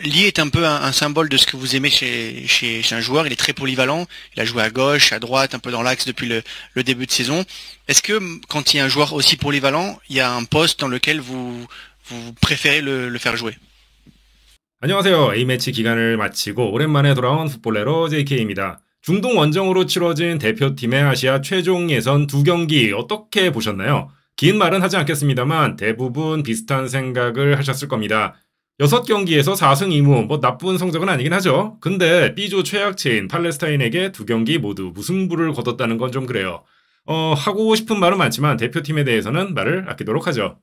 Lee est un peu un symbole de ce que vous aimez chez un joueur. Il est très polyvalent. Il a joué à gauche, à droite, un peu dans l'axe depuis le début de saison. Est-ce que quand il y a un joueur aussi polyvalent, il y a un poste dans lequel vous préférez le faire jouer? 안녕하세요. A매치 기간을 마치고 오랜만에 돌아온 풋볼레로 JK입니다. 중동 원정으로 치러진 대표팀의 아시아 최종 예선 2경기 어떻게 보셨나요? 긴 말은 하지 않겠습니다만 대부분 비슷한 생각을 하셨을 겁니다. 6경기에서 4승 2무, 나쁜 성적은 아니긴 하죠. 근데 B조 최약체인 팔레스타인에게 2경기 모두 무승부를 거뒀다는 건 좀 그래요. 하고 싶은 말은 많지만 대표팀에 대해서는 말을 아끼도록 하죠.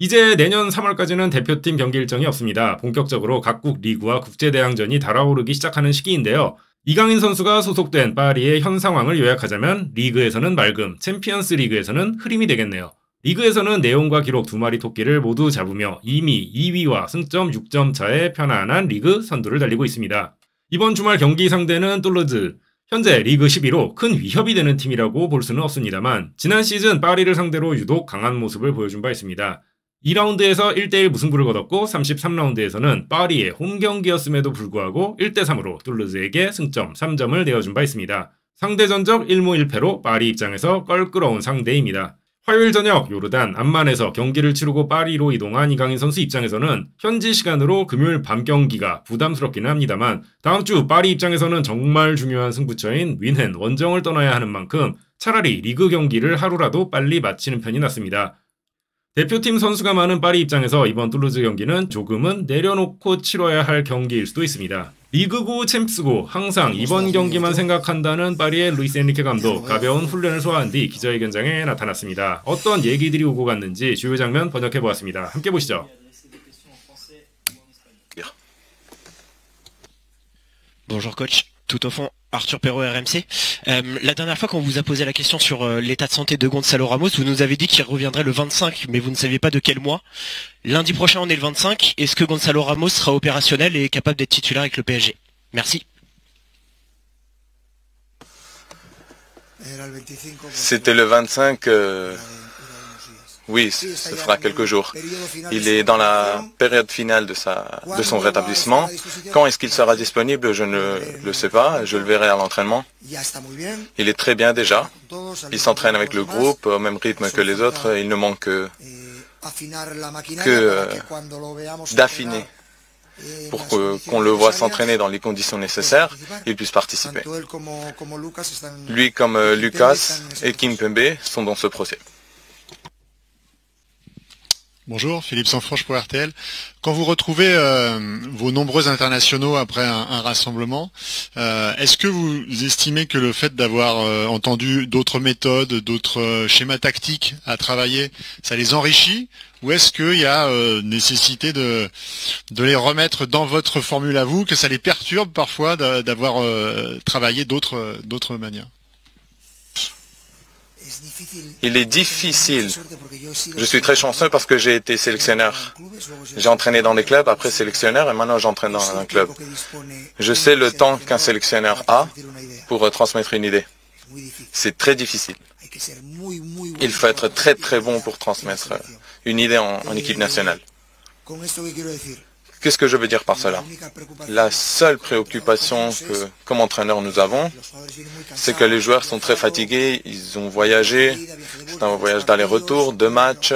이제 내년 3월까지는 대표팀 경기 일정이 없습니다. 본격적으로 각국 리그와 국제대항전이 달아오르기 시작하는 시기인데요. 이강인 선수가 소속된 파리의 현 상황을 요약하자면 리그에서는 맑음, 챔피언스 리그에서는 흐림이 되겠네요. 리그에서는 내용과 기록 2마리 토끼를 모두 잡으며 이미 2위와 승점 6점 차의 편안한 리그 선두를 달리고 있습니다. 이번 주말 경기 상대는 툴루즈. 현재 리그 11호 큰 위협이 되는 팀이라고 볼 수는 없습니다만 지난 시즌 파리를 상대로 유독 강한 모습을 보여준 바 있습니다. 2라운드에서 1대1 무승부를 거뒀고 33라운드에서는 파리의 홈 경기였음에도 불구하고 1대3으로 툴루즈에게 승점 3점을 내어준 바 있습니다. 상대 전적 1무 1패로 파리 입장에서 껄끄러운 상대입니다. 화요일 저녁 요르단 암만에서 경기를 치르고 파리로 이동한 이강인 선수 입장에서는 현지 시간으로 금요일 밤 경기가 부담스럽기는 합니다만 다음 주 파리 입장에서는 정말 중요한 승부처인 뮌헨 원정을 떠나야 하는 만큼 차라리 리그 경기를 하루라도 빨리 마치는 편이 낫습니다. 대표팀 선수가 많은 파리 입장에서 이번 툴루즈 경기는 조금은 내려놓고 치러야 할 경기일 수도 있습니다. 리그고 챔스고 항상 이번 경기만 생각한다는 파리의 루이스 엔리케 감독 가벼운 훈련을 소화한 뒤 기자회견장에 나타났습니다. 어떤 얘기들이 오고 갔는지 주요 장면 번역해보았습니다. 함께 보시죠. Bonjour coach, tout au fond, Arthur Perrault RMC. La dernière fois qu'on vous a posé la question sur l'état de santé de Gonzalo Ramos, vous nous avez dit qu'il reviendrait le 25, mais vous ne saviez pas de quel mois. Lundi prochain on est le 25, est-ce que Gonzalo Ramos sera opérationnel et capable d'être titulaire avec le PSG? Merci. C'était le 25, oui, ce sera quelques jours. Il est dans la période finale de son rétablissement. Quand est-ce qu'il sera disponible? Je ne le sais pas. Je le verrai à l'entraînement. Il est très bien déjà. Il s'entraîne avec le groupe au même rythme que les autres. Il ne manque que d'affiner pour qu'on le voit s'entraîner dans les conditions nécessaires et il puisse participer. Lui comme Lucas et Kimpembe sont dans ce procès. Bonjour, Philippe Sanfranche pour RTL. Quand vous retrouvez vos nombreux internationaux après un rassemblement, est-ce que vous estimez que le fait d'avoir entendu d'autres méthodes, d'autres schémas tactiques à travailler, ça les enrichit? Ou est-ce qu'il y a nécessité de les remettre dans votre formule à vous, que ça les perturbe parfois d'avoir travaillé d'autres manières? Il est difficile. Je suis très chanceux parce que j'ai été sélectionneur. J'ai entraîné dans des clubs, après sélectionneur, et maintenant j'entraîne dans un club. Je sais le temps qu'un sélectionneur a pour transmettre une idée. C'est très difficile. Il faut être très très bon pour transmettre une idée en équipe nationale. Qu'est-ce que je veux dire par cela? La seule préoccupation que, comme entraîneur, nous avons, c'est que les joueurs sont très fatigués, ils ont voyagé, c'est un voyage d'aller-retour, 2 matchs,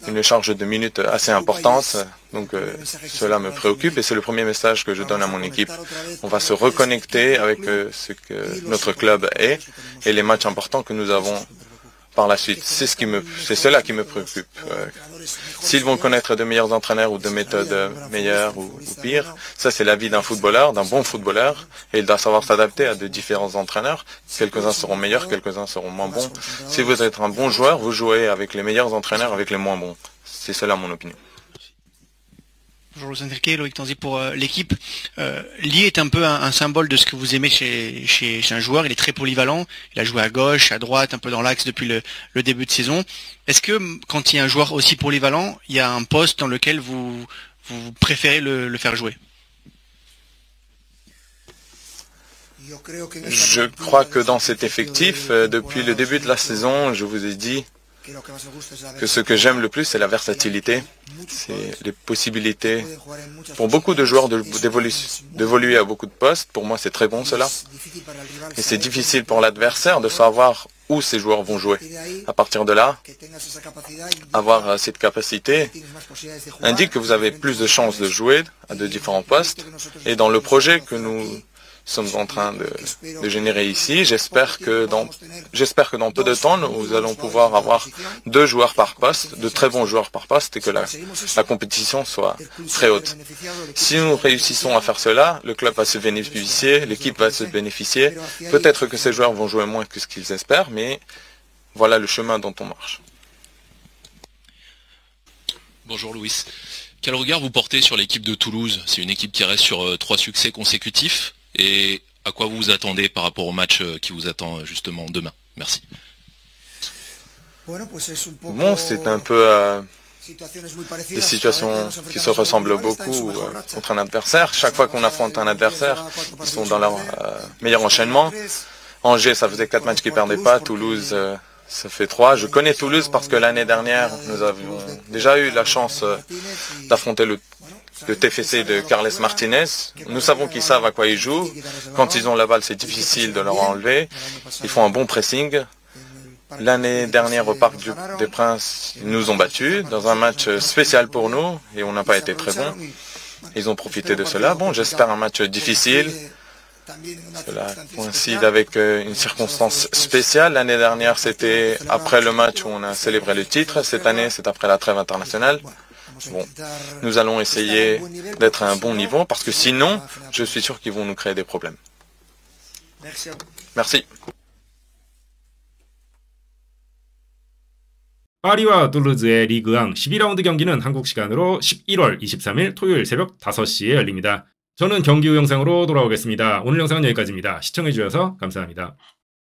une charge de minutes assez importante, donc cela me préoccupe et c'est le premier message que je donne à mon équipe. On va se reconnecter avec ce que notre club est et les matchs importants que nous avons par la suite. C'est cela qui me préoccupe. S'ils vont connaître de meilleurs entraîneurs ou de méthodes meilleures ou pires, ça c'est la vie d'un footballeur, d'un bon footballeur, et il doit savoir s'adapter à de différents entraîneurs. Quelques-uns seront meilleurs, quelques-uns seront moins bons. Si vous êtes un bon joueur, vous jouez avec les meilleurs entraîneurs, avec les moins bons. C'est cela mon opinion. Bonjour Luis Enrique, Loïc Tanzi pour l'équipe. Lee est un peu un symbole de ce que vous aimez chez un joueur. Il est très polyvalent. Il a joué à gauche, à droite, un peu dans l'axe depuis le début de saison. Est-ce que quand il y a un joueur aussi polyvalent, il y a un poste dans lequel vous préférez le faire jouer? Je crois que dans cet effectif, depuis le début de la saison, je vous ai dit, que ce que j'aime le plus, c'est la versatilité, c'est les possibilités pour beaucoup de joueurs d'évoluer à beaucoup de postes. Pour moi, c'est très bon cela. Et c'est difficile pour l'adversaire de savoir où ces joueurs vont jouer. À partir de là, avoir cette capacité indique que vous avez plus de chances de jouer à de différents postes. Et dans le projet que nous sommes en train de générer ici, j'espère que dans peu de temps, nous allons pouvoir avoir 2 joueurs par poste, de très bons joueurs par poste, et que la compétition soit très haute. Si nous réussissons à faire cela, le club va se bénéficier, l'équipe va se bénéficier. Peut-être que ces joueurs vont jouer moins que ce qu'ils espèrent, mais voilà le chemin dont on marche. Bonjour Louis. Quel regard vous portez sur l'équipe de Toulouse? C'est une équipe qui reste sur 3 succès consécutifs. Et à quoi vous vous attendez par rapport au match qui vous attend justement demain? Merci. Bon, c'est un peu des situations qui se ressemblent beaucoup contre un adversaire. Chaque fois qu'on affronte un adversaire, ils sont dans leur meilleur enchaînement. Angers, ça faisait 4 matchs qu'ils ne perdaient pas. Toulouse, ça fait 3. Je connais Toulouse parce que l'année dernière, nous avions déjà eu la chance d'affronter le TFC de Carles Martinez. Nous savons qu'ils savent à quoi ils jouent. Quand ils ont la balle, c'est difficile de leur enlever. Ils font un bon pressing. L'année dernière, au Parc des Princes, ils nous ont battus dans un match spécial pour nous et on n'a pas été très bons. Ils ont profité de cela. Bon, j'espère un match difficile. Cela coïncide avec une circonstance spéciale. L'année dernière, c'était après le match où on a célébré le titre. Cette année, c'est après la trêve internationale. Bon, nous allons essayer d'être à un bon niveau parce que sinon, je suis sûr qu'ils vont nous créer des problèmes. Merci. 파리와 툴루즈의 리그왕 12라운드 경기는 한국 시간으로 11월 23일 토요일 새벽 5시에 열립니다. 저는 경기 후 영상으로 돌아오겠습니다. 오늘 영상은 여기까지입니다. 시청해주셔서 감사합니다.